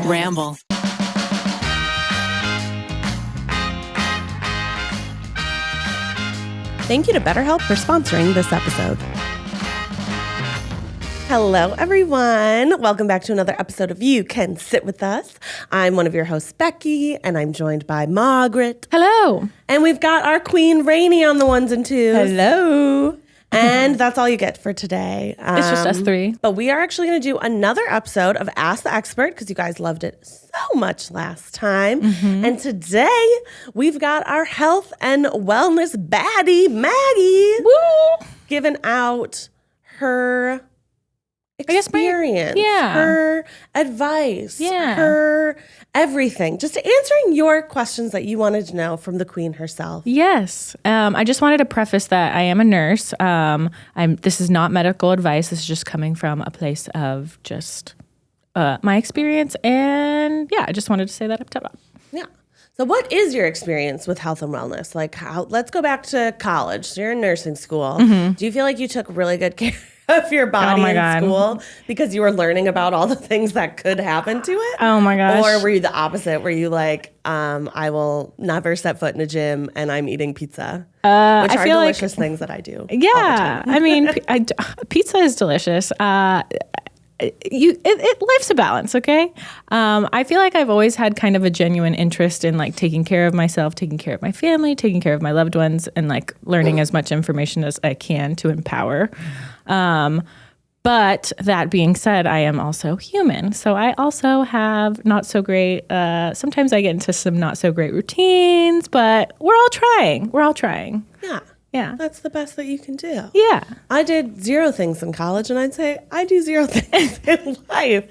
Ramble. Thank you to BetterHelp for sponsoring this episode. Hello, everyone. Welcome back to another episode of You Can Sit With Us. I'm one of your hosts, Becky, and I'm joined by Margaret. Hello. And we've got our queen, Rainie, on the ones and twos. Hello. And that's all you get for today. It's just us three. But we are actually going to do another episode of Ask the Expert because you guys loved it so much last time. And today we've got our health and wellness baddie, Maggie, giving out her experience, her advice, her everything, just answering your questions that you wanted to know from the queen herself. Yes. I just wanted to preface that I am a nurse. This is not medical advice. This is just coming from a place of just my experience. And I just wanted to say that up top. Yeah. So what is your experience with health and wellness? Like, let's go back to college. So you're in nursing school. Do you feel like you took really good care of your body in school because you were learning about all the things that could happen to it? Oh my gosh. Or were you the opposite? Were you like, I will never set foot in a gym and I'm eating pizza? Which are delicious things that I do. Yeah. I mean, pizza is delicious. Life's a balance, okay? I feel like I've always had kind of a genuine interest in like taking care of myself, taking care of my family, taking care of my loved ones, and like learning as much information as I can to empower. But that being said, I am also human. So I also have not so great, sometimes I get into some not so great routines, but we're all trying. Yeah. Yeah. That's the best that you can do. Yeah. I did 0 things in college, and I'd say I do 0 things in life.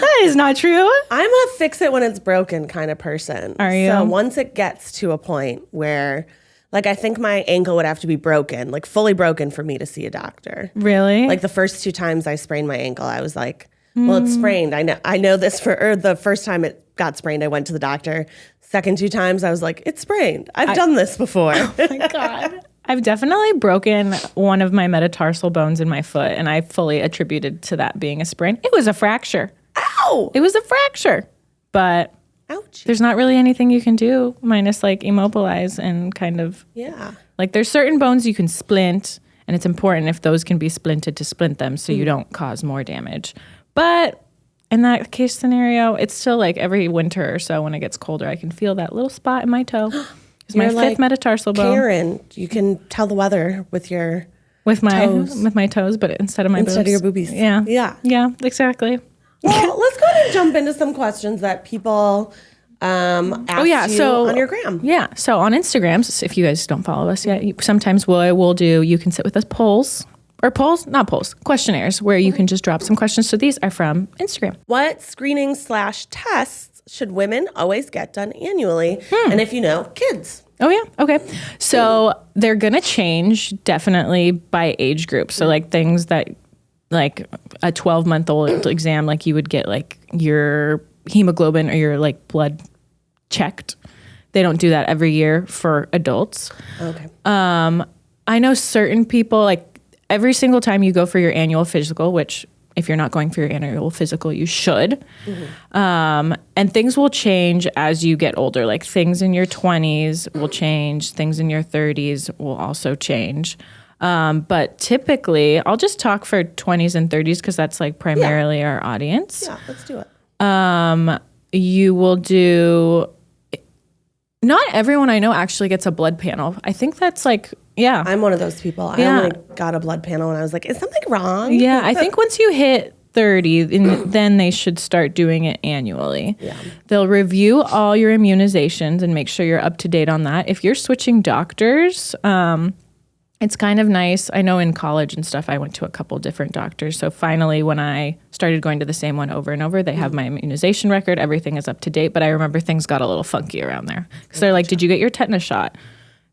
That is not true. I'm a fix it when it's broken kind of person. Are you? So once it gets to a point where, like, I think my ankle would have to be broken, like fully broken for me to see a doctor. Really? Like the first 2 times I sprained my ankle, I was like, well, it's sprained. I know this the first time it got sprained, I went to the doctor. Second 2 times, I was like, it's sprained. I've done this before. Oh my God. I've definitely broken one of my metatarsal bones in my foot, and I fully attributed to that being a sprain. It was a fracture. Ow! It was a fracture. But ouch. There's not really anything you can do minus like immobilize and kind of, like there's certain bones you can splint, and it's important if those can be splinted to splint them so you don't cause more damage. But in that case scenario, it's still like every winter or so when it gets colder, I can feel that little spot in my toe. It's my 5th metatarsal bone. Karen, you can tell the weather with your toes. With my toes, but instead of my boobs. Instead of your boobies. Yeah. Yeah. Yeah, exactly. Well, let's go ahead and jump into some questions that people ask you on your gram. Yeah. So on Instagram, if you guys don't follow us yet, sometimes we'll do You Can Sit With Us polls. Or polls? Not polls. Questionnaires where you can just drop some questions. So these are from Instagram. What screenings/tests should women always get done annually? And if you know, kids. Oh, yeah. Okay. So they're going to change definitely by age group. So like things that like a 12-month-old exam, like you would get like your hemoglobin or your like blood checked. They don't do that every year for adults. Okay. I know certain people, like every single time you go for your annual physical, which if you're not going for your annual physical, you should. And things will change as you get older. Like things in your 20s will change. Things in your 30s will also change. But typically, I'll just talk for 20s and 30s because that's like primarily our audience. Yeah, let's do it. You will do... Not everyone I know actually gets a blood panel. I think that's like... Yeah. I'm one of those people. I only got a blood panel and I was like, is something wrong? Yeah, I think once you hit 30, then they should start doing it annually. Yeah. They'll review all your immunizations and make sure you're up to date on that. If you're switching doctors, it's kind of nice. I know in college and stuff, I went to a couple different doctors. So finally, when I started going to the same one over and over, they have my immunization record. Everything is up to date. But I remember things got a little funky around there. Because they're like, did you get your tetanus shot?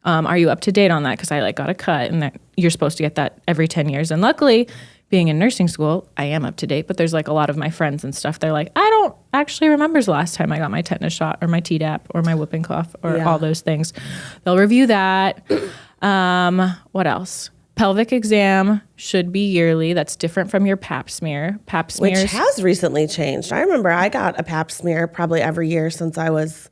Are you up to date on that? Because I like got a cut and that you're supposed to get that every 10 years. And luckily, being in nursing school, I am up to date. But there's like a lot of my friends and stuff. They're like, I don't actually remember the last time I got my tetanus shot or my Tdap or my whooping cough or all those things. They'll review that. What else? pelvic exam should be yearly. That's different from your Pap smear. Pap smear, which has recently changed. I remember I got a Pap smear probably every year since I was,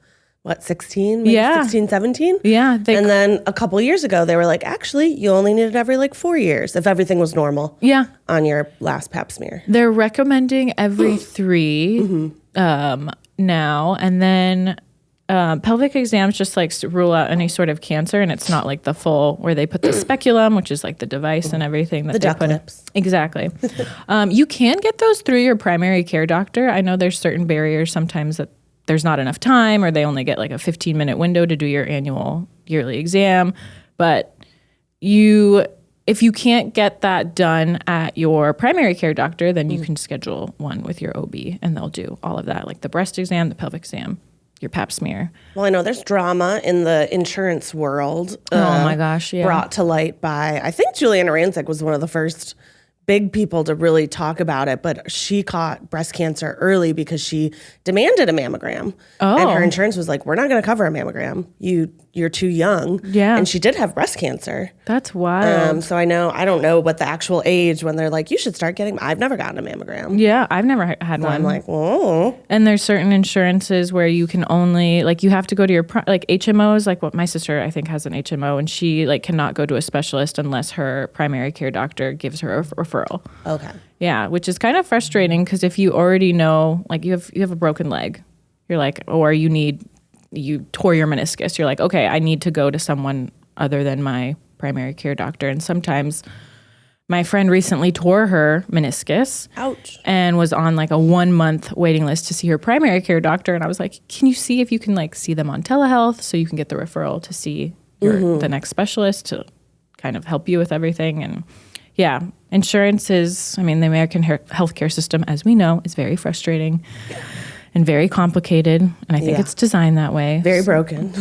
16? Maybe 16, 17? Yeah. And then a couple years ago, they were like, actually, you only need it every 4 years if everything was normal on your last Pap smear. They're recommending every 3 now. And then pelvic exams just like rule out any sort of cancer, and it's not like the full where they put the speculum, which is like the device and everything that the they duck put lips. in. Exactly. You can get those through your primary care doctor. I know there's certain barriers sometimes that there's not enough time, or they only get like a 15-minute window to do your yearly exam. But if you can't get that done at your primary care doctor, then you can schedule one with your OB, and they'll do all of that, like the breast exam, the pelvic exam, your Pap smear. Well, I know there's drama in the insurance world. Oh my gosh, yeah. Brought to light by, I think Juliana Rancic was one of the first big people to really talk about it, but she caught breast cancer early because she demanded a mammogram. Oh. And her insurance was like, we're not going to cover a mammogram. You're too young. Yeah. And she did have breast cancer. That's wild. So I don't know what the actual age when they're like, you should start getting, I've never gotten a mammogram. Yeah, I've never had one. I'm like, oh. And there's certain insurances where you can only, like, you have to go to your, like HMOs, like what my sister, I think, has an HMO, and she like cannot go to a specialist unless her primary care doctor gives her a referral. Okay. Yeah, which is kind of frustrating because if you already know, like you have a broken leg, you're like, or you tore your meniscus, you're like, okay, I need to go to someone other than my primary care doctor. And sometimes my friend recently tore her meniscus. Ouch. And was on like a 1-month waiting list to see her primary care doctor. And I was like, can you see if you can like see them on telehealth so you can get the referral to see the next specialist to kind of help you with everything? And yeah, insurance is, I mean, the American healthcare system, as we know, is very frustrating and very complicated. And I think it's designed that way. Very broken.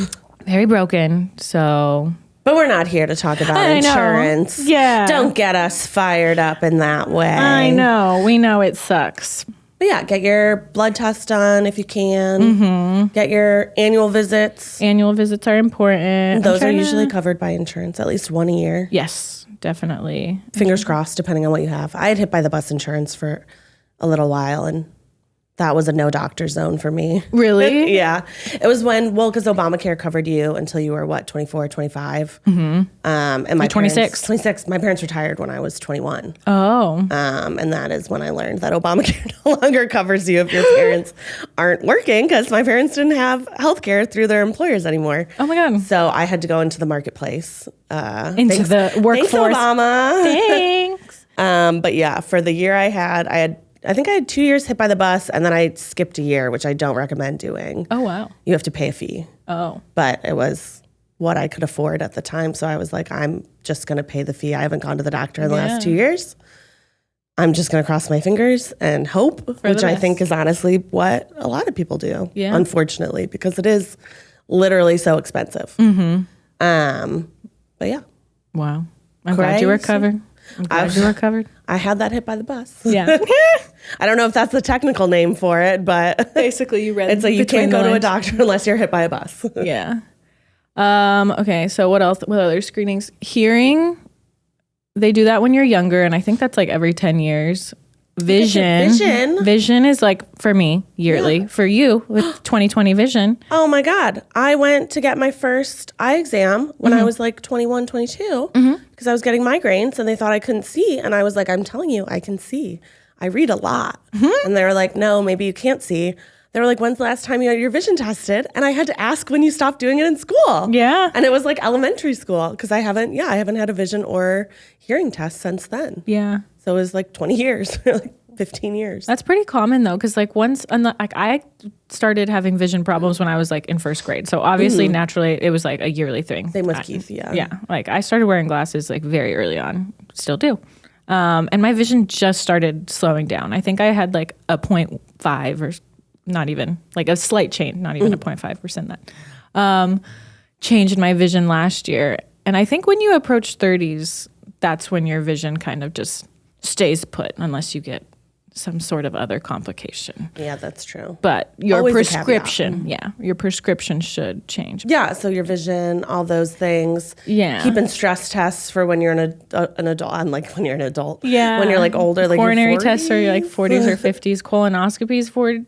Very broken. So. But we're not here to talk about insurance. Yeah. Don't get us fired up in that way. I know. We know it sucks. But yeah, get your blood test done if you can. Get your annual visits. Annual visits are important. Those are usually covered by insurance, at least one a year. Yes, definitely. Fingers crossed, depending on what you have. I had hit by the bus insurance for a little while, and that was a no doctor zone for me. Really? Yeah. It was because Obamacare covered you until you were, 24, 25? And my 26. 26. My parents retired when I was 21. Oh. And that is when I learned that Obamacare no longer covers you if your parents aren't working, because my parents didn't have health care through their employers anymore. Oh my God. So I had to go into the marketplace. Into the workforce. Thanks, Obama. Thanks. But yeah, for the year I think I had 2 years hit by the bus, and then I skipped a year, which I don't recommend doing. Oh, wow. You have to pay a fee. Oh. But it was what I could afford at the time. So I was like, I'm just going to pay the fee. I haven't gone to the doctor in the last 2 years. I'm just going to cross my fingers and hope, which I think is honestly what a lot of people do, unfortunately, because it is literally so expensive. But yeah. Wow. I'm glad you were covered. I'm glad you were covered. I had that hit by the bus. Yeah. I don't know if that's the technical name for it, but basically you read it's like you can't go to a doctor unless you're hit by a bus. Yeah. Okay, so what else? What other screenings? Hearing, they do that when you're younger, and I think that's like every 10 years. Vision is like, for me, yearly. Yeah. For you, with 20/20 vision. Oh my God. I went to get my first eye exam when I was like 21, 22 because I was getting migraines and they thought I couldn't see. And I was like, I'm telling you, I can see. I read a lot. And they were like, no, maybe you can't see. They were like, when's the last time you had your vision tested? And I had to ask when you stopped doing it in school. Yeah. And it was like elementary school because I haven't had a vision or hearing test since then. Yeah. So it was like 20 years, like 15 years. That's pretty common though, because like I started having vision problems when I was like in first grade. So obviously, naturally, it was like a yearly thing. Same with Keith, yeah. Yeah, like I started wearing glasses like very early on, still do. And my vision just started slowing down. I think I had like a 0.5 or not even, like a slight change, not even a 0.5% that. Change in my vision last year. And I think when you approach 30s, that's when your vision kind of just stays put unless you get some sort of other complication. Yeah, that's true. But your Always a prescription, your prescription should change. Yeah, so your vision, all those things. Yeah. Keeping stress tests for when you're an adult, unlike when you're an adult. Yeah. When you're like older, like coronary your 40s. tests are like 40s or 50s. Colonoscopies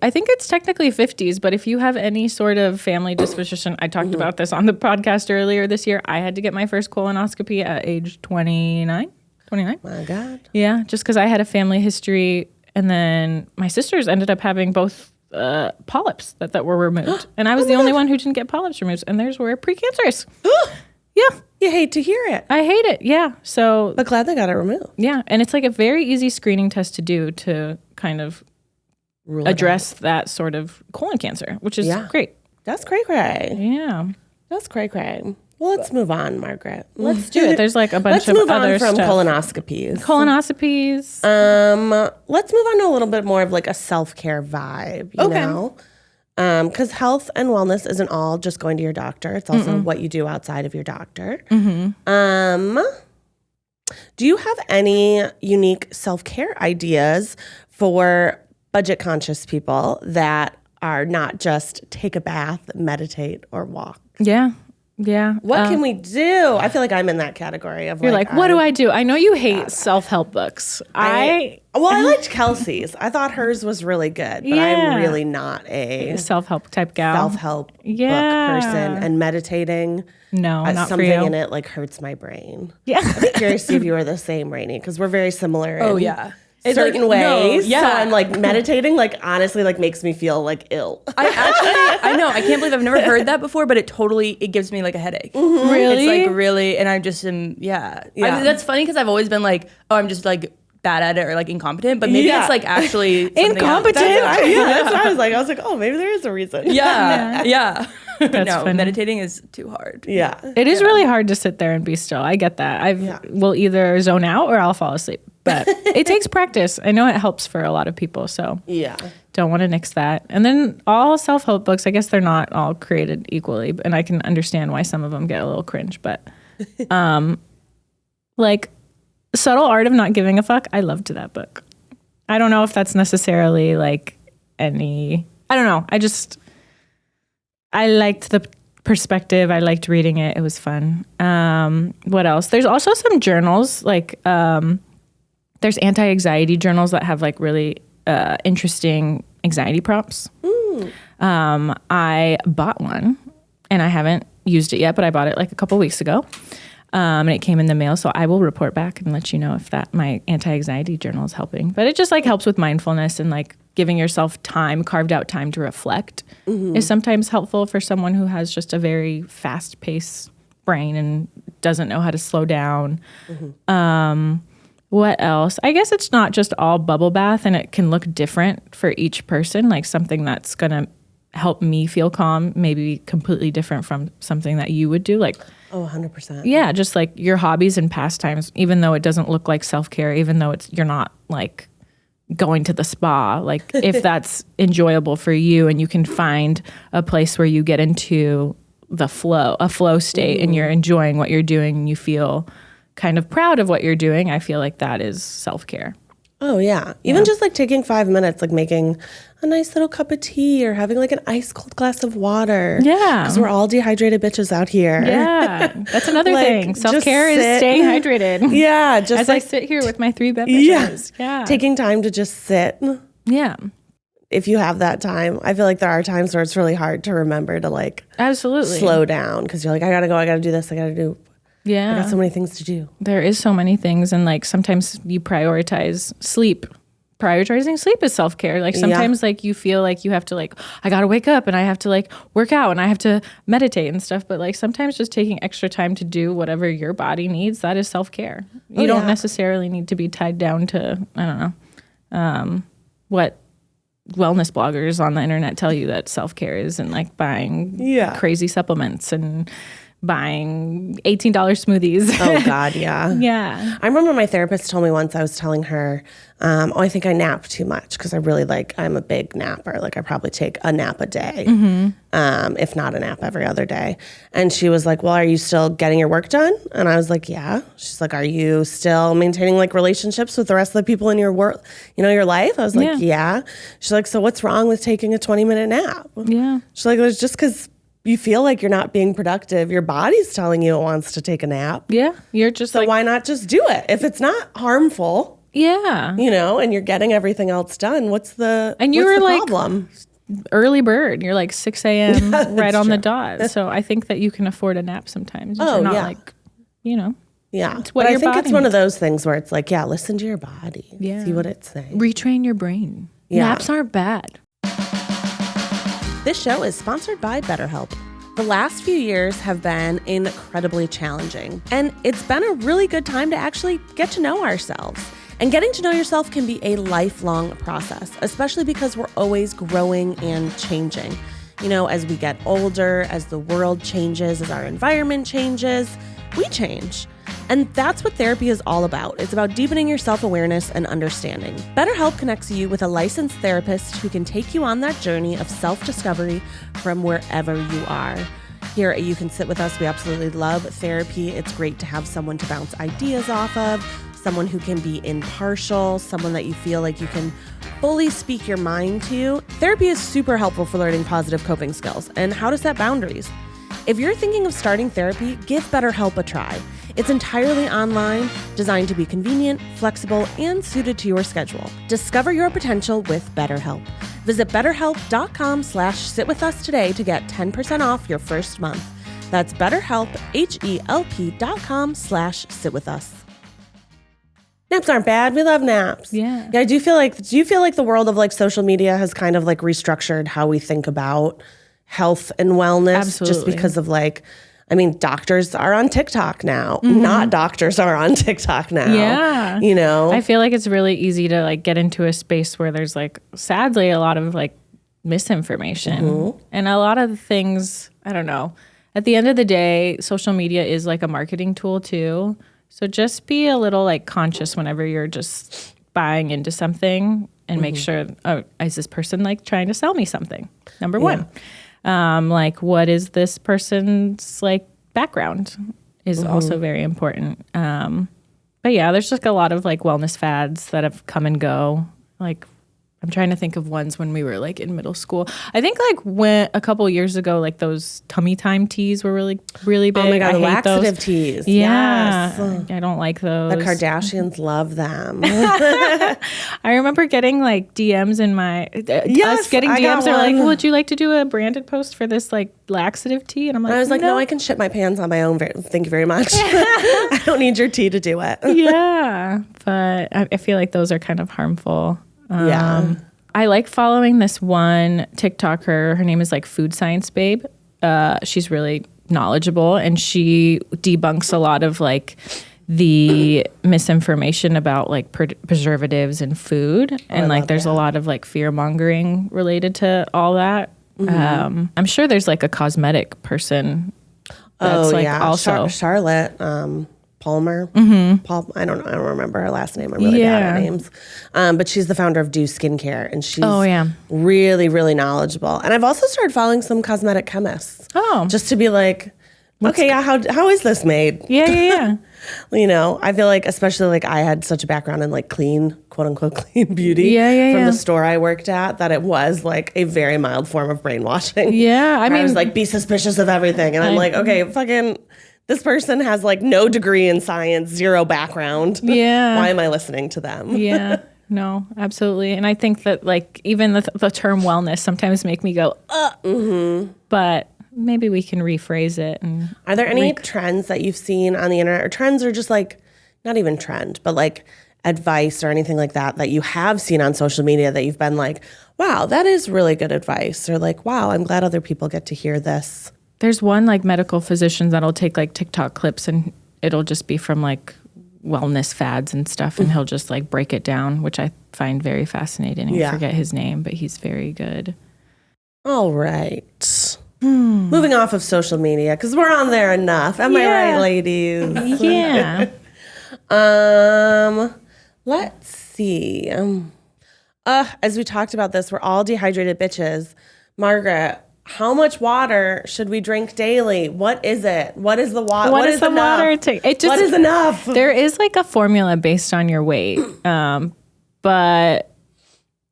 I think it's technically 50s, but if you have any sort of family disposition, I talked about this on the podcast earlier this year. I had to get my first colonoscopy at age 29. My God. Yeah, just because I had a family history, and then my sisters ended up having both polyps that were removed, and I was the only one who didn't get polyps removed, and theirs were precancerous. Yeah, You hate to hear it. I hate it. Yeah, so But glad they got it removed. yeah, and it's like a very easy screening test to do to kind of Rule it address that sort of colon cancer, which is great. That's cray-cray. Yeah, That's cray-cray. Well, let's move on, Margaret. let's do it. There's like a bunch Let's of move other on from stuff. colonoscopies. Colonoscopies. Let's move on to a little bit more of like a self-care vibe, you know? Because health and wellness isn't all just going to your doctor. It's also what you do outside of your doctor. Do you have any unique self-care ideas for budget-conscious people that are not just take a bath, meditate, or walk? Yeah. What can we do? I feel like I'm in that category of You're like, what do I do? I know you hate self-help books. I liked Kelsey's. I thought hers was really good, but I'm really not a self-help type gal. self-help book person. And meditating, not for something you. in it like hurts my brain. Yeah. I'm curious to see if you are the same, Rainie, because we're very similar. Oh, in yeah. certain like, no, ways. yeah. So I'm like meditating, like honestly, like makes me feel like ill. I know. I can't believe I've never heard that before, but it gives me like a headache. Really? It's like really, and I just am, Yeah. I mean, that's funny because I've always been like, oh, I'm just like bad at it or like incompetent, but maybe it's like actually Incompetent? That's what I was like. I was like, oh, maybe there is a reason. Yeah. That's No, funny. meditating is too hard. Yeah. It is really hard to sit there and be still. I get that. I will either zone out or I'll fall asleep. But it takes practice. I know it helps for a lot of people. So Yeah. don't want to nix that. And then all self-help books, I guess they're not all created equally. And I can understand why some of them get a little cringe. But like Subtle Art of Not Giving a Fuck, I loved that book. I don't know if that's necessarily like I don't know. I liked the perspective. I liked reading it. It was fun. What else? There's also some journals like there's anti-anxiety journals that have like really interesting anxiety prompts. I bought one and I haven't used it yet, but I bought it like a couple weeks ago. And it came in the mail, so I will report back and let you know if that my anti-anxiety journal is helping. But it just like helps with mindfulness and like giving yourself time, carved out time to reflect is sometimes helpful for someone who has just a very fast-paced brain and doesn't know how to slow down. What else? I guess it's not just all bubble bath, and it can look different for each person. Like something that's going to help me feel calm may be completely different from something that you would do. Like, Oh, 100%. yeah, just like your hobbies and pastimes, even though it doesn't look like self-care, even though you're not like going to the spa, like if that's enjoyable for you and you can find a place where you get into a flow state and you're enjoying what you're doing and you feel kind of proud of what you're doing, I feel like that is self-care. Oh, yeah. Even just like taking 5 minutes, like making a nice little cup of tea or having like an ice cold glass of water. Yeah. Because we're all dehydrated bitches out here. Yeah, that's another Like, thing. just Self-care is sit. staying hydrated. Yeah. Just As I like, sit here with my 3 beverages. Yeah. taking time to just sit. Yeah. If you have that time, I feel like there are times where it's really hard to remember to like Absolutely. slow down because you're like, I gotta go, I gotta do this, I gotta do. I Yeah. got so many things to do. There is so many things, and like sometimes you prioritize sleep. Prioritizing sleep is self-care. Like sometimes like you feel like you have to like, I gotta wake up and I have to like work out and I have to meditate and stuff. But like sometimes just taking extra time to do whatever your body needs, that is self-care. You don't necessarily need to be tied down to, I don't know, what wellness bloggers on the internet tell you that self-care is, and like buying crazy supplements and buying $18 smoothies. Oh God, yeah. Yeah. I remember my therapist told me once, I was telling her, I think I nap too much because I'm a big napper. Like I probably take a nap a day, if not a nap every other day. And she was like, well, are you still getting your work done? And I was like, yeah. She's like, are you still maintaining like relationships with the rest of the people in your work, your life? I was like, yeah. She's like, so what's wrong with taking a 20-minute nap? Yeah. She's like, it's just because you feel like you're not being productive. Your body's telling you it wants to take a nap. Yeah. You're just So why not just do it? If it's not harmful, yeah. and you're getting everything else done, what's the problem? Early bird. You're like 6 a.m. right on the dot. So I think that you can afford a nap sometimes. Oh, you're not yeah. like, Yeah. it's what but your I think body it's one of needs. those things where it's like, yeah, listen to your body. Yeah. See what it's saying. Retrain your brain. Yeah. Naps aren't bad. This show is sponsored by BetterHelp. The last few years have been incredibly challenging, and it's been a really good time to actually get to know ourselves. And getting to know yourself can be a lifelong process, especially because we're always growing and changing. As we get older, as the world changes, as our environment changes, we change. And that's what therapy is all about. It's about deepening your self-awareness and understanding. BetterHelp connects you with a licensed therapist who can take you on that journey of self-discovery from wherever you are. Here at You Can Sit With Us, we absolutely love therapy. It's great to have someone to bounce ideas off of, someone who can be impartial, someone that you feel like you can fully speak your mind to. Therapy is super helpful for learning positive coping skills and how to set boundaries. If you're thinking of starting therapy, give BetterHelp a try. It's entirely online, designed to be convenient, flexible, and suited to your schedule. Discover your potential with BetterHelp. Visit BetterHelp.com/sitwithus today to get 10% off your first month. That's BetterHelp, HELP.com/sitwithus. Naps aren't bad. We love naps. Yeah. Yeah. Do you feel like the world of like social media has kind of like restructured how we think about health and wellness? Absolutely. Just because of doctors are on TikTok now. Not doctors are on TikTok now. Yeah. I feel like it's really easy to like get into a space where there's like, sadly, a lot of like misinformation and a lot of things, I don't know. At the end of the day, social media is like a marketing tool too. So just be a little like conscious whenever you're just buying into something and make sure, oh, is this person like trying to sell me something? Number one. Like what is this person's like background is also very important. But yeah, there's just a lot of like wellness fads that have come and go. Like I'm trying to think of ones when we were like in middle school. I think like when a couple years ago, like those tummy time teas were really, really big. Oh my God, I hate laxative those. teas. Yeah. Yes. I don't like those. The Kardashians love them. I remember getting like DMs in my, us getting I got DMs. They're like, one. would you like to do a branded post for this like laxative tea? And I'm like, I was like, no, I can shit my pants on my own. Thank you very much. I don't need your tea to do it. Yeah. But I feel like those are kind of harmful. Yeah. I like following this one TikToker. Her name is like Food Science Babe. She's really knowledgeable and she debunks a lot of like the misinformation about like preservatives in food. And like there's a lot of like fear mongering related to all that. I'm sure there's like a cosmetic person that's also Charlotte Palmer. Paul, I don't know. I don't remember her last name. I'm really bad at names. But she's the founder of Do Skincare, and she's really, really knowledgeable. And I've also started following some cosmetic chemists. Oh, just to be like, okay, how is this made? Yeah. I feel like, especially like I had such a background in like clean, quote unquote, clean beauty from the store I worked at, that it was like a very mild form of brainwashing. Yeah, I mean, I was like, be suspicious of everything, and I'm like, okay, fucking. This person has like no degree in science, zero background. Yeah. Why am I listening to them? Yeah. No, absolutely. And I think that like even the term wellness sometimes make me go, but maybe we can rephrase it. And are there any trends that you've seen on the internet, or trends, or just like not even trend, but like advice or anything like that you have seen on social media that you've been like, wow, that is really good advice, or like, wow, I'm glad other people get to hear this? There's one like medical physician that'll take like TikTok clips and it'll just be from like wellness fads and stuff. And he'll just like break it down, which I find very fascinating. I forget his name, but he's very good. All right. Moving off of social media, because we're on there enough. Am I right, ladies? Yeah. Let's see. As we talked about this, we're all dehydrated bitches. Margaret, how much water should we drink daily? What is it? What is the water? What is the enough? water take? What is enough? There is like a formula based on your weight. But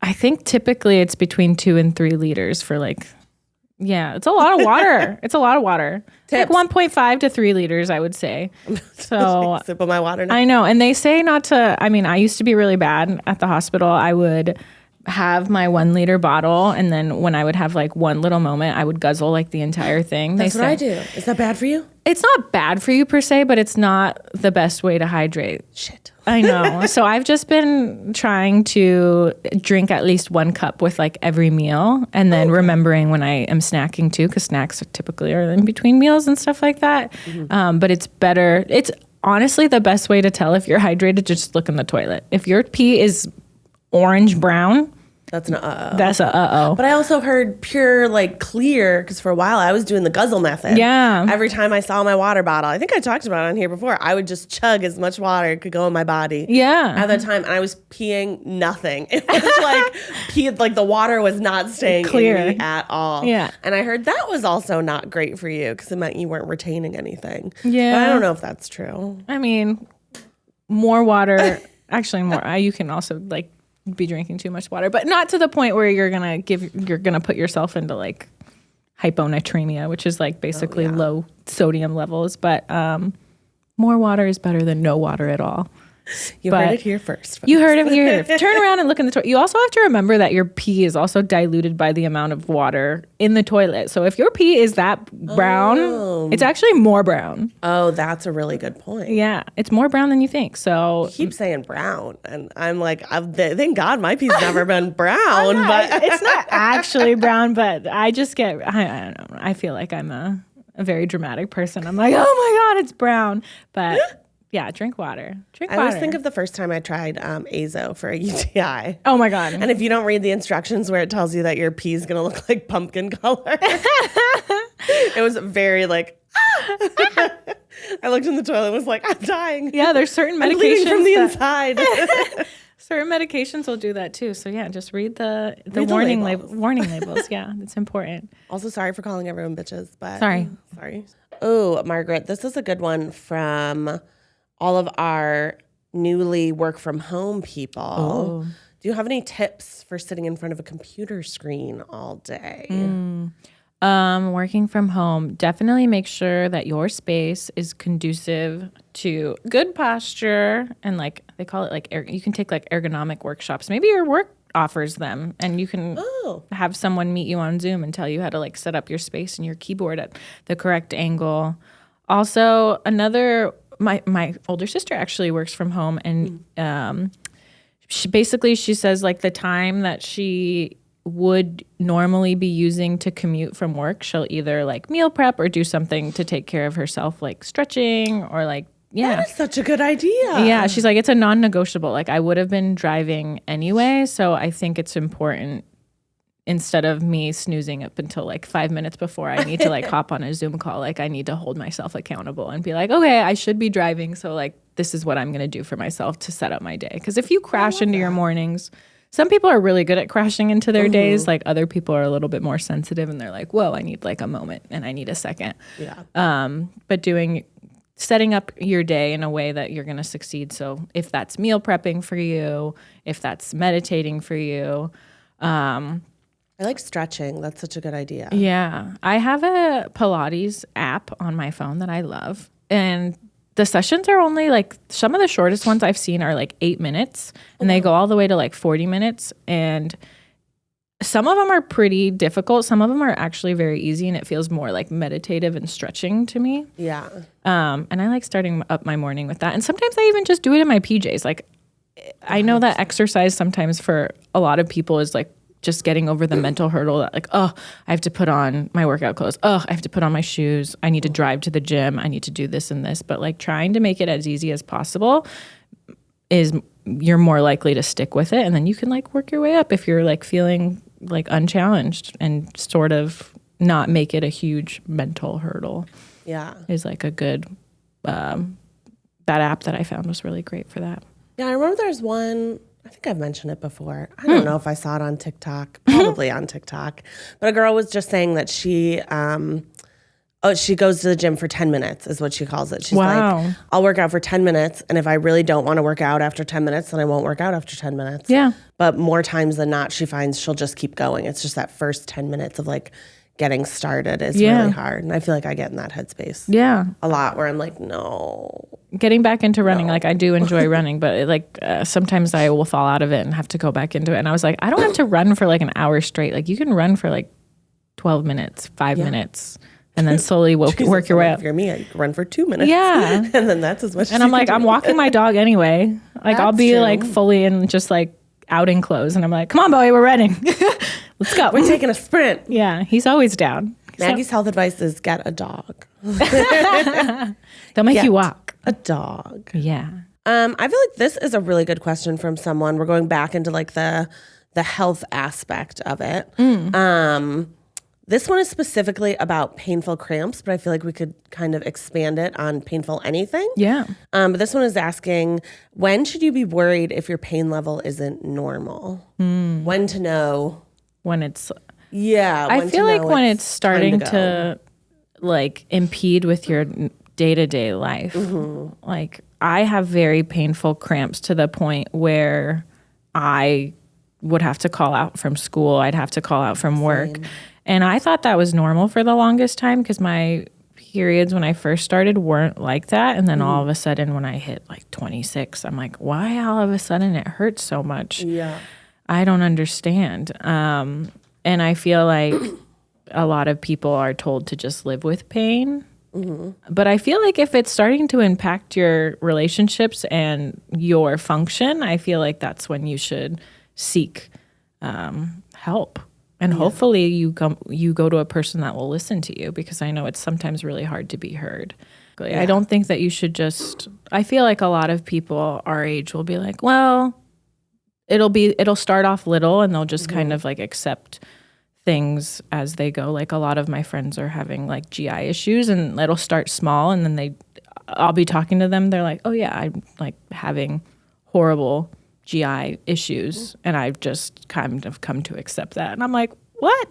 I think typically it's between 2 and 3 liters for like, it's a lot of water. It's a lot of water. Like 1.5 to 3 liters, I would say. So sip of my water now. I know. And they say not to, I mean, I used to be really bad at the hospital. I would have my 1 liter bottle. And then when I would have like one little moment, I would guzzle like the entire thing. That's what I do. Is that bad for you? It's not bad for you per se, but it's not the best way to hydrate. Shit. I know. So I've just been trying to drink at least 1 cup with like every meal, and then remembering when I am snacking too, because snacks typically are in between meals and stuff like that. But it's better. It's honestly the best way to tell if you're hydrated. Just look in the toilet. If your pee is orange brown, that's an uh-oh. That's a uh-oh. But I also heard pure, like, clear, because for a while I was doing the guzzle method. Yeah. Every time I saw my water bottle, I think I talked about it on here before, I would just chug as much water could go in my body. Yeah. At the time, and I was peeing nothing. It was like the water was not staying clear in me at all. Yeah. And I heard that was also not great for you, because it meant you weren't retaining anything. Yeah. But I don't know if that's true. I mean, more water, actually more, you can also, like, be drinking too much water, but not to the point where you're gonna put yourself into like hyponatremia, which is like basically low sodium levels. But more water is better than no water at all. You heard it here first. Folks. You heard it here. Turn around and look in the toilet. You also have to remember that your pee is also diluted by the amount of water in the toilet. So if your pee is that brown, it's actually more brown. Oh, that's a really good point. Yeah, it's more brown than you think. So you keep saying brown, and I'm like, thank God my pee's never been brown. But it's not actually brown, but I just get, I don't know. I feel like I'm a very dramatic person. I'm like, oh my God, it's brown. But yeah, drink water. I always think of the first time I tried Azo for a UTI. Oh my God. And if you don't read the instructions where it tells you that your pee is going to look like pumpkin color, it was very like, I looked in the toilet and was like, I'm dying. Yeah, there's certain medications. I'm bleeding from the inside. Certain medications will do that too. So yeah, just read the warning labels. Yeah, it's important. Also, sorry for calling everyone bitches, but sorry. Oh, Margaret, this is a good one from all of our newly work from home people. Oh. Do you have any tips for sitting in front of a computer screen all day? Working from home, definitely make sure that your space is conducive to good posture, and like they call it, like you can take like ergonomic workshops. Maybe your work offers them, and you can have someone meet you on Zoom and tell you how to like set up your space and your keyboard at the correct angle. Also, my older sister actually works from home, and she says like the time that she would normally be using to commute from work, she'll either like meal prep or do something to take care of herself, like stretching or like, That is such a good idea. Yeah, she's like, it's a non-negotiable. Like I would have been driving anyway, so I think it's important, instead of me snoozing up until like 5 minutes before I need to like hop on a Zoom call, like I need to hold myself accountable and be like, okay, I should be driving, so like this is what I'm going to do for myself to set up my day. Because if you crash into your mornings, some people are really good at crashing into their days. Like other people are a little bit more sensitive, and they're like, whoa, I need like a moment and I need a second. Yeah. But setting up your day in a way that you're going to succeed. So if that's meal prepping for you, if that's meditating for you, I like stretching. That's such a good idea. Yeah. I have a Pilates app on my phone that I love. And the sessions are only like, some of the shortest ones I've seen are like 8 minutes, and they go all the way to like 40 minutes. And some of them are pretty difficult. Some of them are actually very easy, and it feels more like meditative and stretching to me. Yeah. And I like starting up my morning with that. And sometimes I even just do it in my PJs. Like I know that exercise sometimes for a lot of people is like just getting over the mental hurdle that like, oh, I have to put on my workout clothes. Oh, I have to put on my shoes. I need to drive to the gym. I need to do this and this. But like trying to make it as easy as possible is, you're more likely to stick with it. And then you can like work your way up if you're like feeling like unchallenged and sort of not make it a huge mental hurdle. Yeah. Is like a good, that app that I found was really great for that. Yeah, I remember there's one, I think I've mentioned it before. I don't know if I saw it on TikTok, probably on TikTok. But a girl was just saying that she goes to the gym for 10 minutes is what she calls it. She's like, I'll work out for 10 minutes. And if I really don't want to work out after 10 minutes, then I won't work out after 10 minutes. Yeah. But more times than not, she finds she'll just keep going. It's just that first 10 minutes of like getting started is really hard. And I feel like I get in that headspace a lot where I'm like, no. Getting back into running, like I do enjoy running, but sometimes I will fall out of it and have to go back into it. And I was like, I don't have to run for like an hour straight. Like you can run for like 12 minutes, 5 minutes. And then slowly work your way up. If you're me, I run for 2 minutes. Yeah. And then that's as much and I'm like, I'm walking my dog anyway. Like I'll be like fully in just like outing clothes. And I'm like, come on, Bowie, we're running. Let's go. We're taking a sprint. Yeah. He's always down. Maggie's health advice is get a dog. They'll make you walk. A dog. Yeah. I feel like this is a really good question from someone. We're going back into like the health aspect of it. This one is specifically about painful cramps, but I feel like we could kind of expand it on painful anything. Yeah. But this one is asking, when should you be worried if your pain level isn't normal? When to know? When it's... Yeah. I feel like when it's starting to like impede with your day-to-day life. Like I have very painful cramps to the point where I would have to call out from school. I'd have to call out from work. And I thought that was normal for the longest time because my periods when I first started weren't like that. And then all of a sudden when I hit like 26, I'm like, why all of a sudden it hurts so much? Yeah. I don't understand. And I feel like a lot of people are told to just live with pain. But I feel like if it's starting to impact your relationships and your function, I feel like that's when you should seek help. And hopefully you go to a person that will listen to you, because I know it's sometimes really hard to be heard. I don't think that you should just, I feel like a lot of people our age will be like, well, it'll start off little and they'll just kind of like accept things as they go. Like a lot of my friends are having like GI issues and it'll start small and then I'll be talking to them. They're like, oh yeah, I'm like having horrible GI issues, and I've just kind of come to accept that. And I'm like, what?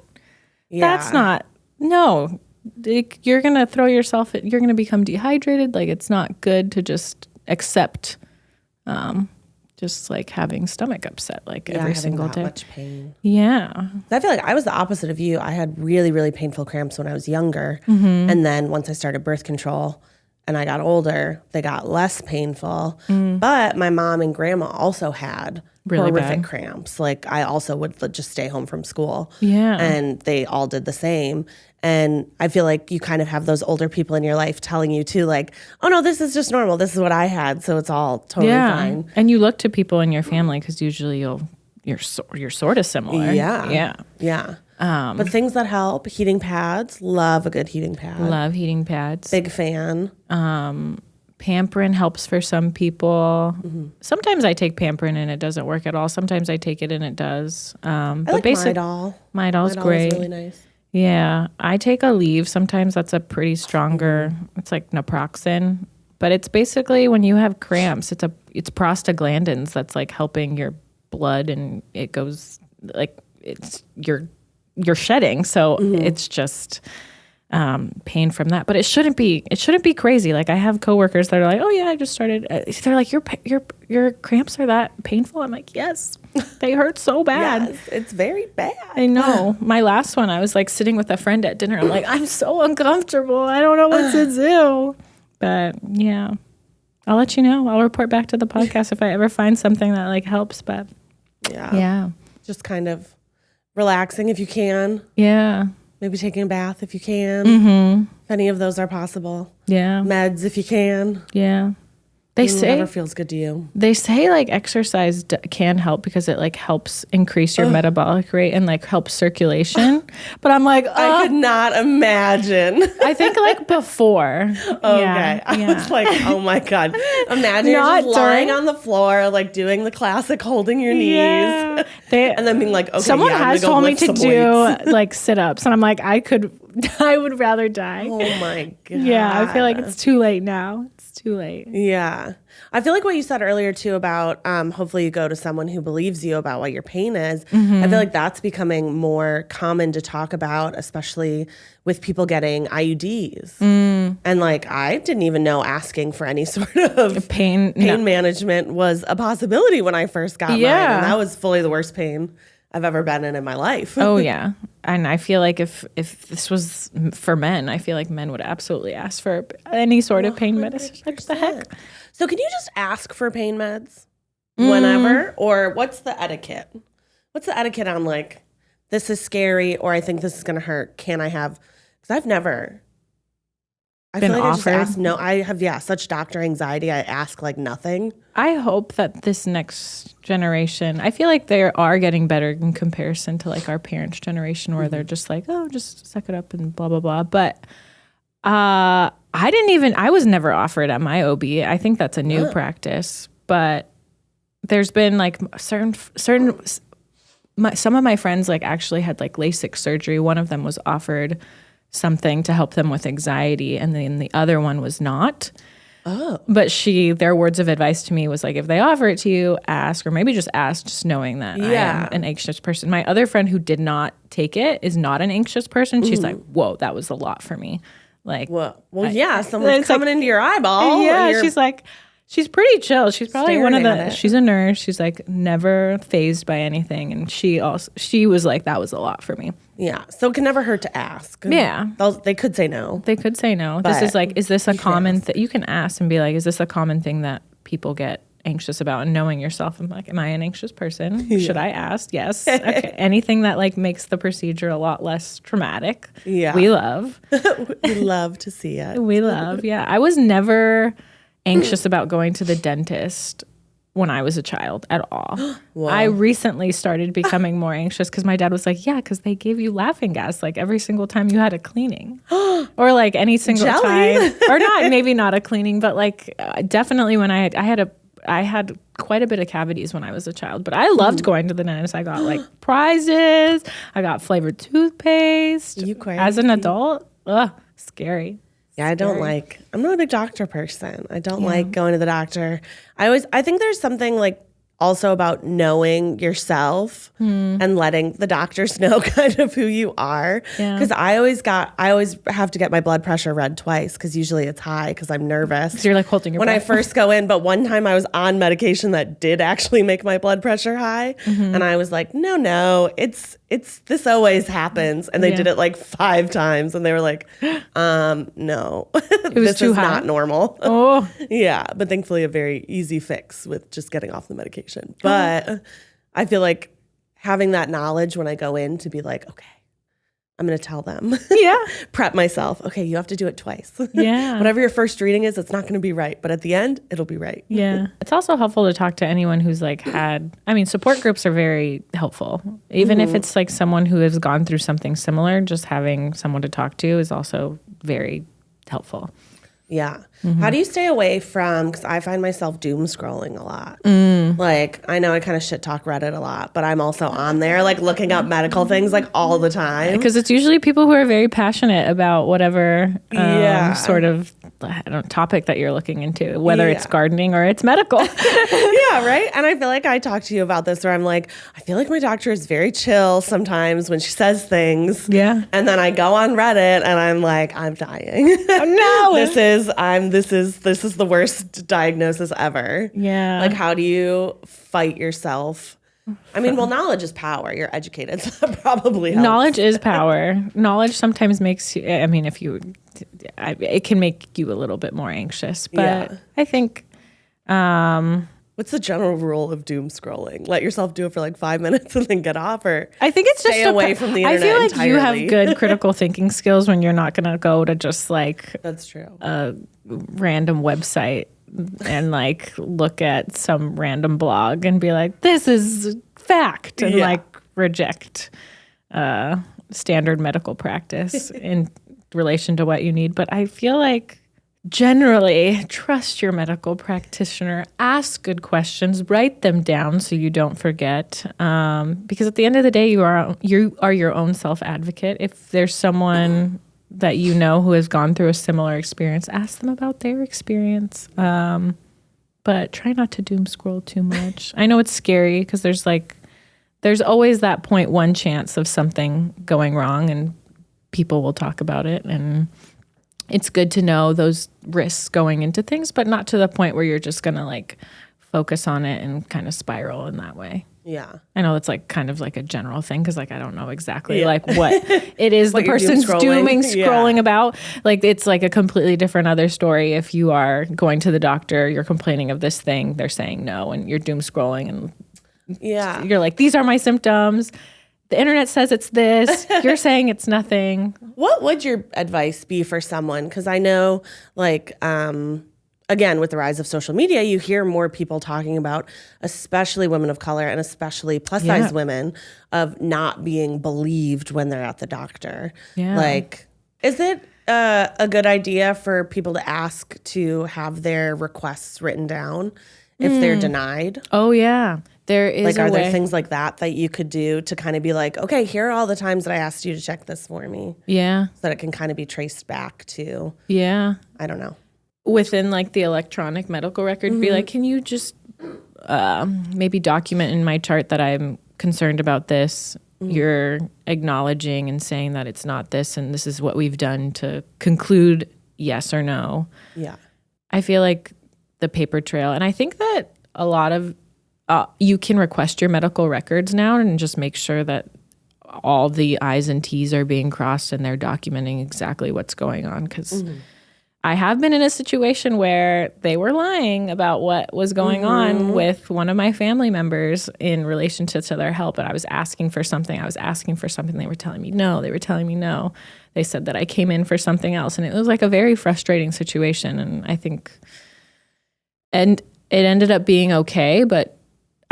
Yeah. That's not, no. You're going to throw yourself, you're going to become dehydrated. Like it's not good to just accept just like having stomach upset like every single day. Much pain. Yeah. I feel like I was the opposite of you. I had really, really painful cramps when I was younger. And then once I started birth control, and I got older, they got less painful. But my mom and grandma also had really horrific bad cramps. Like I also would just stay home from school. Yeah. And they all did the same. And I feel like you kind of have those older people in your life telling you too, like, oh no, this is just normal. This is what I had. So it's all totally fine. And you look to people in your family because usually you're sort of similar. Yeah. But things that help, heating pads, love a good heating pad. Love heating pads. Big fan. Pamprin helps for some people. Sometimes I take Pamprin and it doesn't work at all. Sometimes I take it and it does. I like Midol. Midol's great. Is really nice. Yeah. I take Aleve. Sometimes that's a pretty stronger, it's like naproxen. But it's basically when you have cramps, it's prostaglandins that's like helping your blood, and it goes like you're shedding. So it's just pain from that. But it shouldn't be crazy. Like I have coworkers that are like, oh yeah, I just started. They're like, your cramps are that painful? I'm like, yes, they hurt so bad. Yes, it's very bad. I know. My last one, I was like sitting with a friend at dinner. I'm like, I'm so uncomfortable. I don't know what to do. But yeah, I'll let you know. I'll report back to the podcast if I ever find something that like helps. But yeah, just kind of relaxing if you can. Yeah. Maybe taking a bath if you can. If any of those are possible. Yeah. Meds if you can. Yeah. They say whatever feels good to you. They say like exercise can help because it like helps increase your metabolic rate and like helps circulation. But I'm like, I could not imagine. I think like before. Okay. I was like, oh my God. Imagine you're just lying on the floor, like doing the classic holding your knees. Yeah. And then being like, okay, someone has told me to do weights. like sit-ups. And I'm like, I would rather die. Oh my God. Yeah, I feel like it's too late now. It's too late. Yeah. I feel like what you said earlier too about hopefully you go to someone who believes you about what your pain is. I feel like that's becoming more common to talk about, especially with people getting IUDs. And like I didn't even know asking for any sort of Pain management was a possibility when I first got mine. And that was fully the worst pain I've ever been in my life. Oh yeah. And I feel like if this was for men, I feel like men would absolutely ask for any sort of pain medicine. Like, what the heck? So can you just ask for pain meds whenever? Or what's the etiquette? What's the etiquette on like, this is scary or I think this is going to hurt. Can I have, because I've never. I been feel like offered? I just ask, no, I have, such doctor anxiety. I ask like nothing. I hope that this next generation, I feel like they are getting better in comparison to like our parents' generation where they're just like, oh, just suck it up and blah, blah, blah. But I was never offered at my OB. I think that's a new practice. But there's been like some of my friends like actually had like LASIK surgery. One of them was offered something to help them with anxiety, and then the other one was not. Oh. But their words of advice to me was like, if they offer it to you, ask, or maybe just ask, just knowing that I am an anxious person. My other friend who did not take it is not an anxious person. She's like, whoa, that was a lot for me. Like, well, someone's coming into your eyeball. Yeah, she's like, she's pretty chill. She's probably she's a nurse. She's like never fazed by anything. And she was like, that was a lot for me. Yeah. So it can never hurt to ask. Yeah. They could say no. They could say no. This is like, is this a common thing? You can ask and be like, is this a common thing that people get anxious about? And knowing yourself, I'm like, am I an anxious person? Should I ask? Yes. Okay. Anything that like makes the procedure a lot less traumatic. Yeah. We love. We love to see it. We love. Yeah. I was never anxious about going to the dentist when I was a child at all. I recently started becoming more anxious because my dad was like, yeah, because they gave you laughing gas like every single time you had a cleaning or like any single time or not, maybe not a cleaning, but like definitely when I had quite a bit of cavities when I was a child, but I loved going to the dentist. I got like prizes. I got flavored toothpaste. As an adult, scary. Yeah, I'm not a big doctor person. I don't like going to the doctor. I think there's something like also about knowing yourself and letting the doctors know kind of who you are. Because I always have to get my blood pressure read twice because usually it's high because I'm nervous. So you're like holding your breath. When I first go in, but one time I was on medication that did actually make my blood pressure high. And I was like, no, it's this always happens. And they did it like 5 times and they were like, no, this is not normal. Oh. Yeah, but thankfully a very easy fix with just getting off the medication. But I feel like having that knowledge when I go in to be like, okay, I'm going to tell them. Yeah. Prep myself. Okay, you have to do it twice. Yeah. Whatever your first reading is, it's not going to be right. But at the end, it'll be right. Yeah. It's also helpful to talk to anyone who's like support groups are very helpful. Even if it's like someone who has gone through something similar, just having someone to talk to is also very helpful. Yeah. How do you stay away from, because I find myself doom scrolling a lot. Like, I know I kind of shit talk Reddit a lot, but I'm also on there like looking up medical things like all the time. Because it's usually people who are very passionate about whatever sort of topic that you're looking into, whether it's gardening or it's medical. Yeah, right? And I feel like I talk to you about this where I'm like, I feel like my doctor is very chill sometimes when she says things. Yeah. And then I go on Reddit and I'm like, I'm dying. Oh, no. This is the worst diagnosis ever. Yeah. Like, how do you fight yourself? I mean, well, knowledge is power. You're educated, so that probably helps. Knowledge is power. Knowledge sometimes makes you, it can make you a little bit more anxious. But I think... what's the general rule of doom scrolling? Let yourself do it for like 5 minutes and then get off, or I think it's stay just away from the internet I feel like entirely. you have good critical thinking skills when you're not going to go to just like that's true a random website and like look at some random blog and be like, this is fact, and like reject standard medical practice in relation to what you need. But I feel like generally trust your medical practitioner, ask good questions, write them down so you don't forget. Because at the end of the day, you are your own self-advocate. If there's someone that you know who has gone through a similar experience, ask them about their experience. But try not to doom scroll too much. I know it's scary because there's always that 0.1 chance of something going wrong, and people will talk about it. And it's good to know those risks going into things, but not to the point where you're just going to like focus on it and kind of spiral in that way. Yeah. I know it's like kind of like a general thing because like I don't know exactly like what it is the person's scrolling about. Like it's like a completely different other story if you are going to the doctor, you're complaining of this thing, they're saying no, and you're doom scrolling and you're like, these are my symptoms. The internet says it's this. You're saying it's nothing. What would your advice be for someone? Because I know, like, again, with the rise of social media, you hear more people talking about, especially women of color and especially plus-size women, of not being believed when they're at the doctor. Yeah. Like, is it a good idea for people to ask to have their requests written down if they're denied? Oh, yeah. There is like, are there things like that you could do to kind of be like, okay, here are all the times that I asked you to check this for me. Yeah. So that it can kind of be traced back to, I don't know. Within like the electronic medical record, be like, can you just maybe document in my chart that I'm concerned about this? You're acknowledging and saying that it's not this, and this is what we've done to conclude yes or no. Yeah. I feel like the paper trail, and I think that a lot of you can request your medical records now and just make sure that all the I's and T's are being crossed and they're documenting exactly what's going on. Because I have been in a situation where they were lying about what was going on with one of my family members in relation to their health. But I was asking for something. They were telling me no. They said that I came in for something else. And it was like a very frustrating situation. And I think, and it ended up being okay, but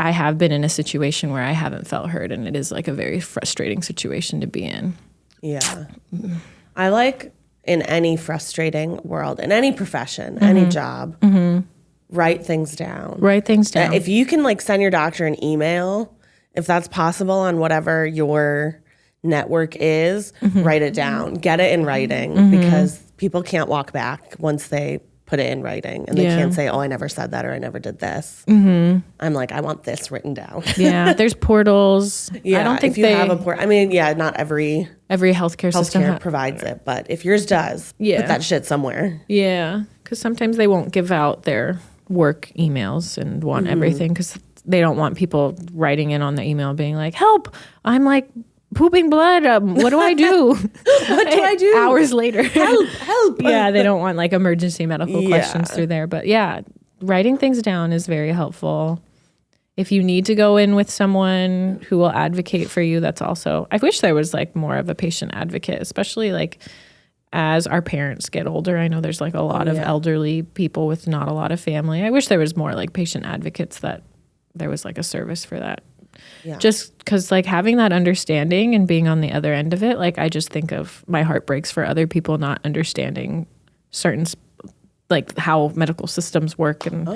I have been in a situation where I haven't felt heard, and it is like a very frustrating situation to be in. Yeah. I like in any frustrating world, in any profession, any job, write things down. If you can like send your doctor an email, if that's possible on whatever your network is, write it down. Get it in writing because people can't walk back once they put it in writing, and they can't say, oh, I never said that or I never did this. I'm like, I want this written down. There's portals. I don't think if you have a port. I mean, not every healthcare system provides it, but if yours does, put that shit somewhere. Yeah, because sometimes they won't give out their work emails and want everything because they don't want people writing in on the email being like, help, I'm like pooping blood. What do I do? What do I do? Hours later. Help. Yeah, they don't want like emergency medical questions through there. But yeah, writing things down is very helpful. If you need to go in with someone who will advocate for you, that's also, I wish there was like more of a patient advocate, especially like as our parents get older. I know there's like a lot of elderly people with not a lot of family. I wish there was more like patient advocates, that there was like a service for that. Yeah. Just because like having that understanding and being on the other end of it, like I just think of my heart breaks for other people not understanding certain like how medical systems work. And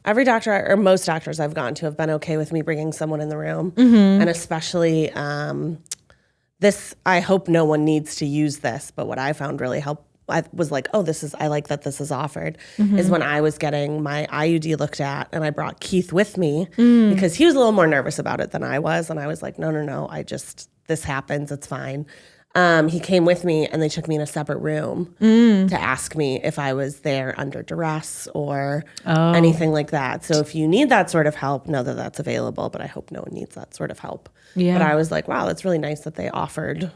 every doctor or most doctors I've gone to have been okay with me bringing someone in the room, and especially this, I hope no one needs to use this, but what I found really helped, I was like, oh, I like that this is offered, is when I was getting my IUD looked at, and I brought Keith with me because he was a little more nervous about it than I was. And I was like, no, this happens, it's fine. He came with me, and they took me in a separate room to ask me if I was there under duress or anything like that. So if you need that sort of help, know that that's available, but I hope no one needs that sort of help. Yeah. But I was like, wow, that's really nice that they offered,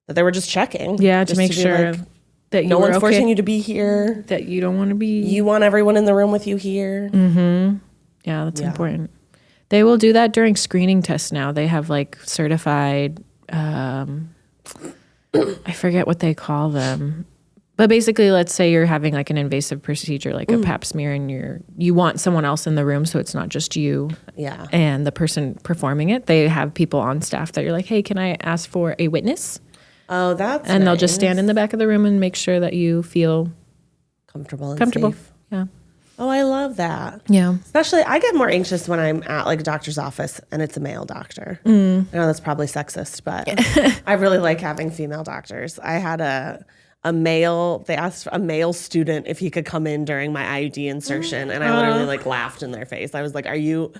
that they were just checking. Yeah, to make sure like, that no one's forcing you to be here. That you don't want to be. You want everyone in the room with you here. Yeah, that's important. They will do that during screening tests now. They have like certified, I forget what they call them, But basically, let's say you're having like an invasive procedure, like a Pap smear, and you want someone else in the room, so it's not just you and the person performing it. They have people on staff that you're like, hey, can I ask for a witness? Oh, that's and they'll just stand in the back of the room and make sure that you feel comfortable and comfortable. safe. Yeah. Oh, I love that. Yeah. Especially, I get more anxious when I'm at like a doctor's office and it's a male doctor. I know that's probably sexist, but I really like having female doctors. I had a male, they asked a male student if he could come in during my IUD insertion, and I literally like laughed in their face. I was like, are you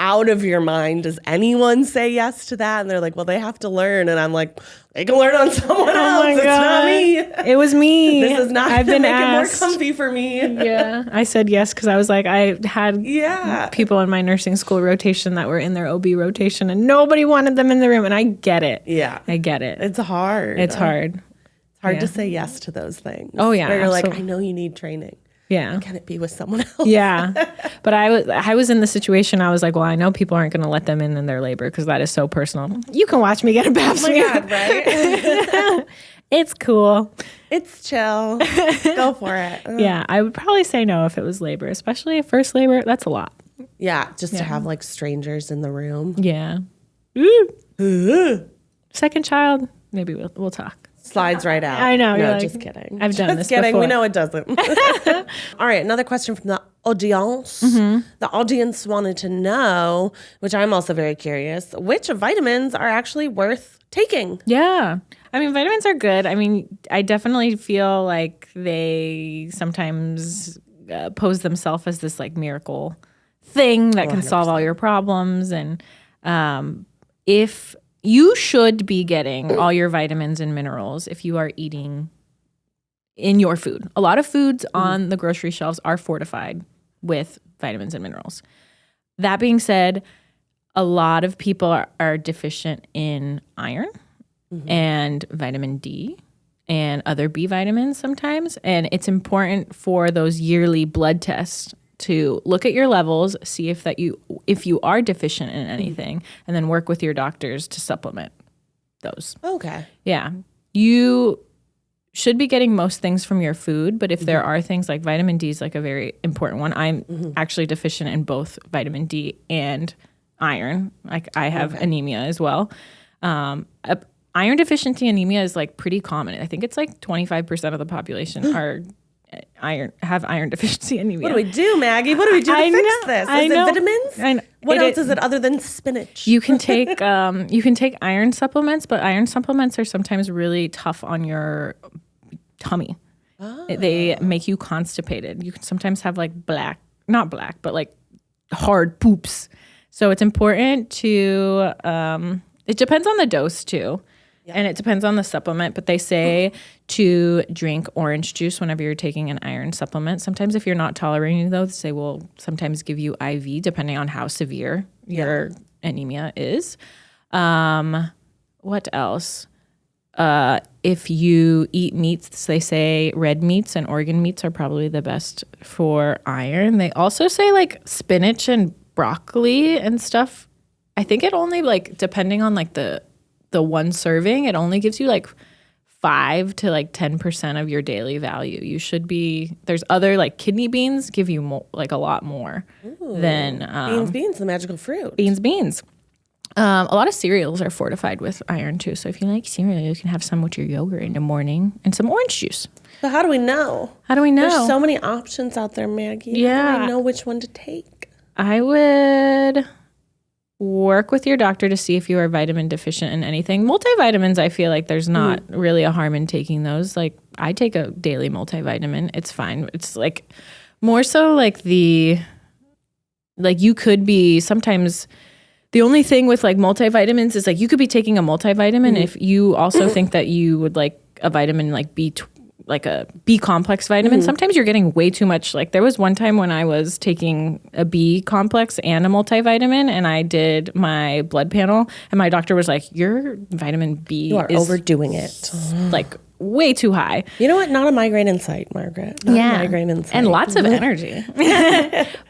out of your mind? Does anyone say yes to that? And they're like, well, they have to learn. And I'm like, they can learn on someone else. It's not me. It was me. This is not I've been make asked. it more comfy for me. Yeah. I said yes because I was like, I had people in my nursing school rotation that were in their OB rotation and nobody wanted them in the room. And I get it. Yeah. I get it. It's hard. It's hard. It's hard to say yes to those things. Oh, yeah. Where you're absolutely. like, I know you need training. Yeah. Can it be with someone else? Yeah. But I was in the situation, I was like, well, I know people aren't going to let them in their labor because that is so personal. You can watch me get a Pap smear. Oh my God, right? It's cool. It's chill. Go for it. Yeah. I would probably say no if it was labor, especially a first labor. That's a lot. Yeah. Just to have like strangers in the room. Yeah. Second child, maybe we'll talk. Slides right out. I know. No, Like, just kidding. I've done just this kidding. before. We know it doesn't. All right. Another question from the audience. The audience wanted to know, which I'm also very curious, which vitamins are actually worth taking? Yeah. I mean, vitamins are good. I mean, I definitely feel like they sometimes pose themselves as this like miracle thing that can solve all your problems. And if you should be getting all your vitamins and minerals if you are eating in your food. A lot of foods on the grocery shelves are fortified with vitamins and minerals. That being said, a lot of people are deficient in iron and vitamin D and other B vitamins sometimes. And it's important for those yearly blood tests to look at your levels, see if you are deficient in anything, and then work with your doctors to supplement those. Okay. Yeah. You should be getting most things from your food, but if there are things like vitamin D is like a very important one. I'm actually deficient in both vitamin D and iron. Like I have anemia as well. Iron deficiency anemia is like pretty common. I think it's like 25% of the population have iron deficiency anemia. What do we do, Maggie? What do we do to fix this? Is it vitamins? What else is it other than spinach? You can take iron supplements, but iron supplements are sometimes really tough on your tummy. They make you constipated. You can sometimes have like not black, but like hard poops. So it's important to, it depends on the dose too. And it depends on the supplement, but they say to drink orange juice whenever you're taking an iron supplement. Sometimes if you're not tolerating those, they will sometimes give you IV depending on how severe your anemia is. What else? If you eat meats, they say red meats and organ meats are probably the best for iron. They also say like spinach and broccoli and stuff. I think it only like, depending on like the one serving, it only gives you like 5 to like 10% of your daily value. You should be, there's other like kidney beans give you more, like a lot more than beans, the magical fruit. Beans. A lot of cereals are fortified with iron too. So if you like cereal, you can have some with your yogurt in the morning and some orange juice. So how do we know? There's so many options out there, Maggie. Yeah. How do I know which one to take? I would work with your doctor to see if you are vitamin deficient in anything. Multivitamins, I feel like there's not really a harm in taking those. Like I take a daily multivitamin. It's fine. It's like more so like you could be sometimes the only thing with like multivitamins is like you could be taking a multivitamin if you also think that you would like a vitamin like like a B complex vitamin. Sometimes you're getting way too much. Like there was one time when I was taking a B complex and a multivitamin and I did my blood panel and my doctor was like, your vitamin B is overdoing it. Like way too high. You know what? Not a migraine in sight, Margaret. Not a migraine in sight. And lots of energy.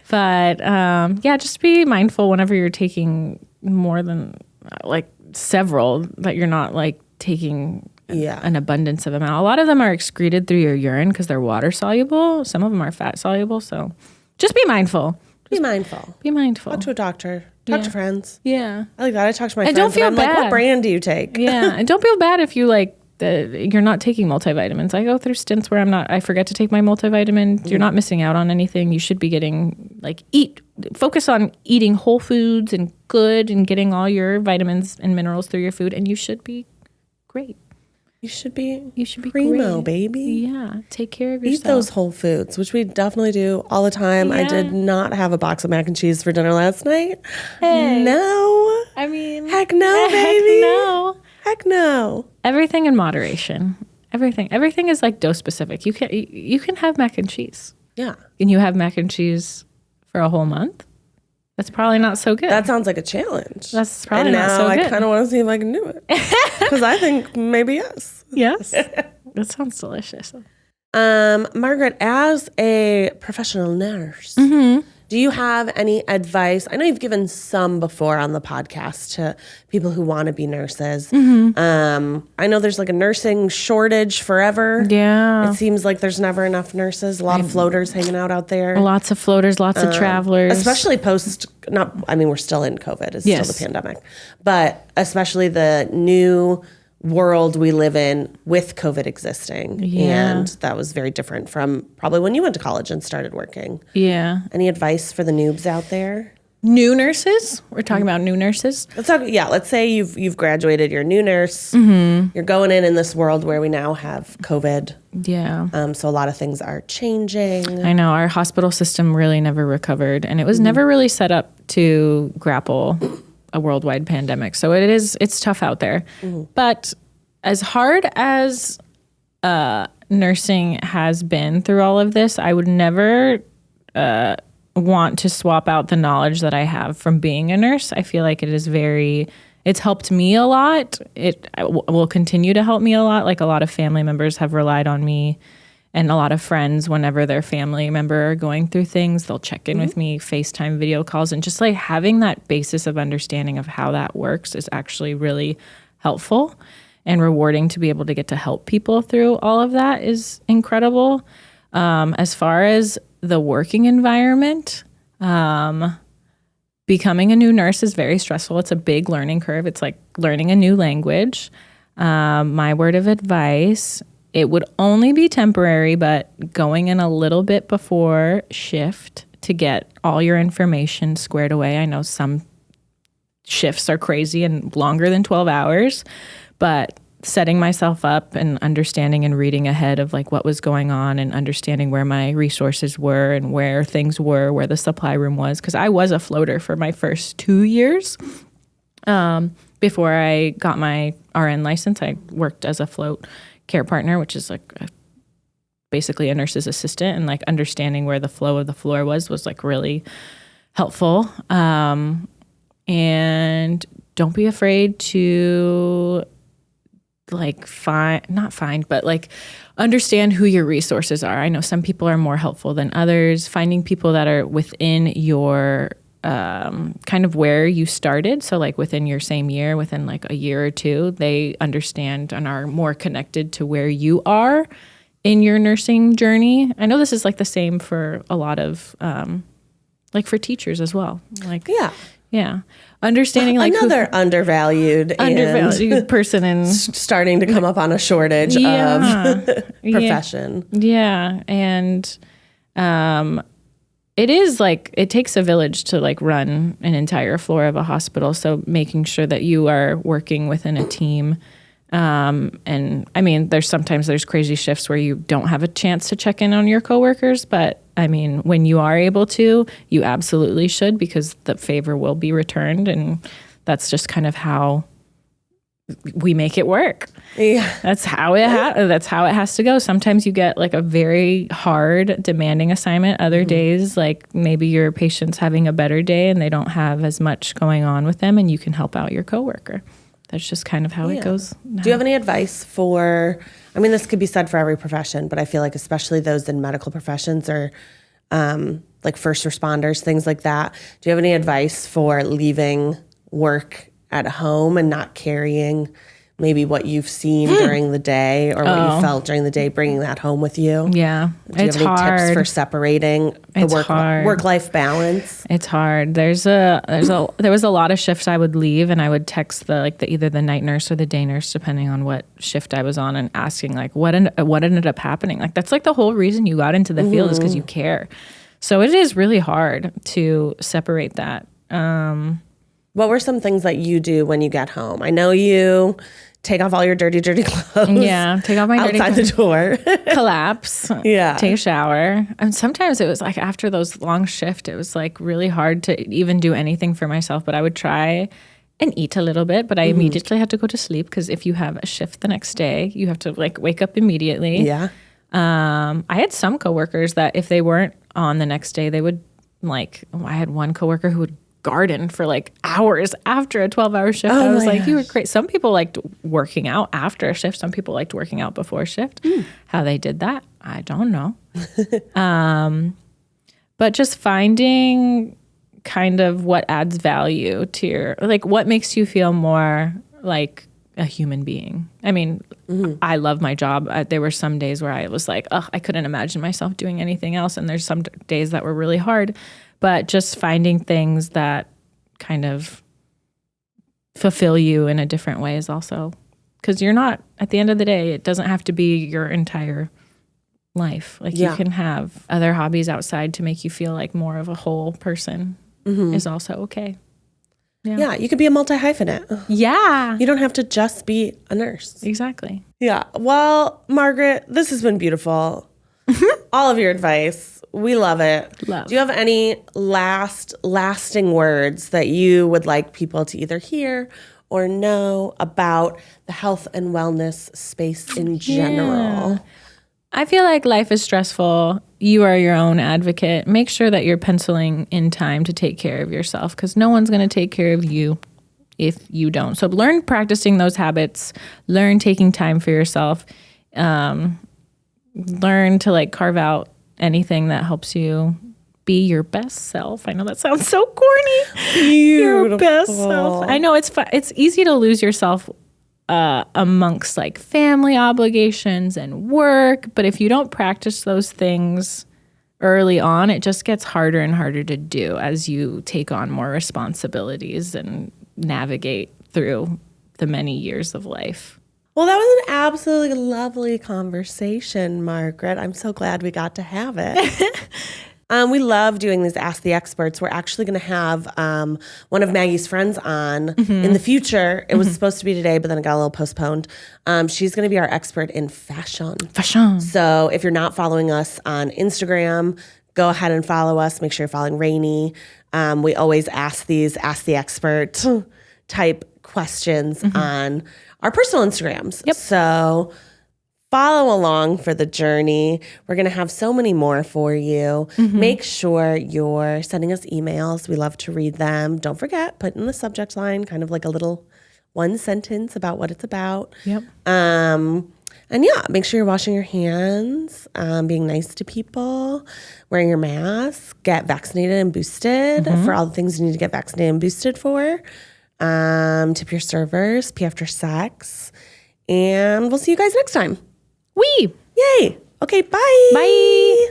But just be mindful whenever you're taking more than like several that you're not like taking an abundance of amount. A lot of them are excreted through your urine because they're water soluble. Some of them are fat soluble. So just be mindful. Be mindful. Be mindful. Talk to a doctor. Talk to friends. Yeah. I like that. I talk to my And friends. don't feel and I'm bad. like, what brand do you take? Yeah. And don't feel bad if you you're not taking multivitamins. I go through stints where I forget to take my multivitamin. You're not missing out on anything. You should be getting focus on eating whole foods and good and getting all your vitamins and minerals through your food, and you should be great. You should be primo, great. Baby. Yeah. Take care of yourself. Eat those whole foods, which we definitely do all the time. Yeah. I did not have a box of mac and cheese for dinner last night. Hey. No. I mean, heck no, baby. No. Heck no. Everything in moderation. Everything is like dose specific. You can have mac and cheese. Yeah. Can you have mac and cheese for a whole month? That's probably not so good. That sounds like a challenge. That's probably and not now so good. I kind of want to see if I can do it. Because I think maybe yes. Yes. That sounds delicious. Margaret, as a professional nurse, do you have any advice? I know you've given some before on the podcast to people who want to be nurses. I know there's like a nursing shortage forever. Yeah. It seems like there's never enough nurses. A lot of floaters hanging out there. Lots of floaters, lots of travelers. Especially we're still in COVID. It's still the pandemic. But especially the new world we live in with COVID existing. Yeah. And that was very different from probably when you went to college and started working. Yeah. Any advice for the noobs out there? New nurses? We're talking about new nurses? Let's say you've graduated, you're a new nurse. You're going in this world where we now have COVID. Yeah. So a lot of things are changing. I know. Our hospital system really never recovered, and it was never really set up to grapple a worldwide pandemic. So it's tough out there. But as hard as nursing has been through all of this, I would never want to swap out the knowledge that I have from being a nurse. I feel like it's helped me a lot. It will continue to help me a lot. Like a lot of family members have relied on me, and a lot of friends, whenever their family member are going through things, they'll check in with me, FaceTime video calls, and just like having that basis of understanding of how that works is actually really helpful and rewarding to be able to get to help people through all of that is incredible. As far as the working environment, becoming a new nurse is very stressful. It's a big learning curve. It's like learning a new language. My word of advice, it would only be temporary, but going in a little bit before shift to get all your information squared away. I know some shifts are crazy and longer than 12 hours, but setting myself up and understanding and reading ahead of like what was going on and understanding where my resources were and where things were, where the supply room was. Because I was a floater for my first 2 years. Before I got my RN license, I worked as a float care partner, which is like basically a nurse's assistant, and like understanding where the flow of the floor was like really helpful. And don't be afraid to understand who your resources are. I know some people are more helpful than others. Finding people that are within your kind of where you started. So like within your same year, within like a year or two, they understand and are more connected to where you are in your nursing journey. I know this is like the same for a lot of, like for teachers as well. Like, yeah. Understanding like another undervalued person in starting to come up on a shortage of profession. Yeah. And, it is like, it takes a village to like run an entire floor of a hospital. So making sure that you are working within a team. And I mean, there's crazy shifts where you don't have a chance to check in on your coworkers, but I mean, when you are able to, you absolutely should, because the favor will be returned. And that's just kind of how we make it work. Yeah. That's how it has to go. Sometimes you get like a very hard, demanding assignment. Other days, like maybe your patient's having a better day and they don't have as much going on with them, and you can help out your coworker. That's just kind of how it goes. Do you have any advice for, I mean, this could be said for every profession, but I feel like especially those in medical professions or like first responders, things like that. Do you have any advice for leaving work at home and not carrying maybe what you've seen during the day or what you felt during the day, bringing that home with you? Yeah. Do you have any tips for separating the work-life balance? It's hard. There was a lot of shifts I would leave, and I would text either the night nurse or the day nurse, depending on what shift I was on, and asking like what ended up happening. Like that's like the whole reason you got into the field is because you care. So it is really hard to separate that. What were some things that you do when you get home? I know you take off all your dirty clothes. Yeah, take off my dirty outside the door. Collapse. Yeah. Take a shower. And sometimes it was like after those long shifts, it was like really hard to even do anything for myself. But I would try and eat a little bit, but I immediately had to go to sleep because if you have a shift the next day, you have to like wake up immediately. Yeah. I had some coworkers that if they weren't on the next day, they would I had one coworker who would garden for like hours after a 12-hour shift. I was like, you were great. Some people liked working out after a shift. Some people liked working out before a shift. How they did that, I don't know. But just finding kind of what adds value to your, like what makes you feel more like a human being. I mean, I love my job. There were some days where I was like, I couldn't imagine myself doing anything else. And there's some days that were really hard. But just finding things that kind of fulfill you in a different way is also, because you're not, at the end of the day, it doesn't have to be your entire life. Like you can have other hobbies outside to make you feel like more of a whole person is also okay. Yeah, you could be a multi-hyphenate. Yeah. You don't have to just be a nurse. Exactly. Yeah. Well, Margaret, this has been beautiful. All of your advice. We love it. Do you have any lasting words that you would like people to either hear or know about the health and wellness space in general? I feel like life is stressful. You are your own advocate. Make sure that you're penciling in time to take care of yourself because no one's going to take care of you if you don't. So learn practicing those habits. Learn taking time for yourself. Learn to like carve out anything that helps you be your best self. I know that sounds so corny. Beautiful. Your best self. I know it's easy to lose yourself amongst like family obligations and work. But if you don't practice those things early on, it just gets harder and harder to do as you take on more responsibilities and navigate through the many years of life. Well, that was an absolutely lovely conversation, Margaret. I'm so glad we got to have it. We love doing these Ask the Experts. We're actually going to have one of Maggie's friends on in the future. It was supposed to be today, but then it got a little postponed. She's going to be our expert in fashion. So if you're not following us on Instagram, go ahead and follow us. Make sure you're following Rainie. We always ask these Ask the Expert type questions on our personal Instagrams. Yep. So follow along for the journey. We're going to have so many more for you. Make sure you're sending us emails. We love to read them. Don't forget, put in the subject line kind of like a little one sentence about what it's about. Yep. And yeah, make sure you're washing your hands, being nice to people, wearing your mask, get vaccinated and boosted for all the things you need to get vaccinated and boosted for. Tip your servers, pee after sex, and we'll see you guys next time. Wee! Yay! Okay, bye! Bye!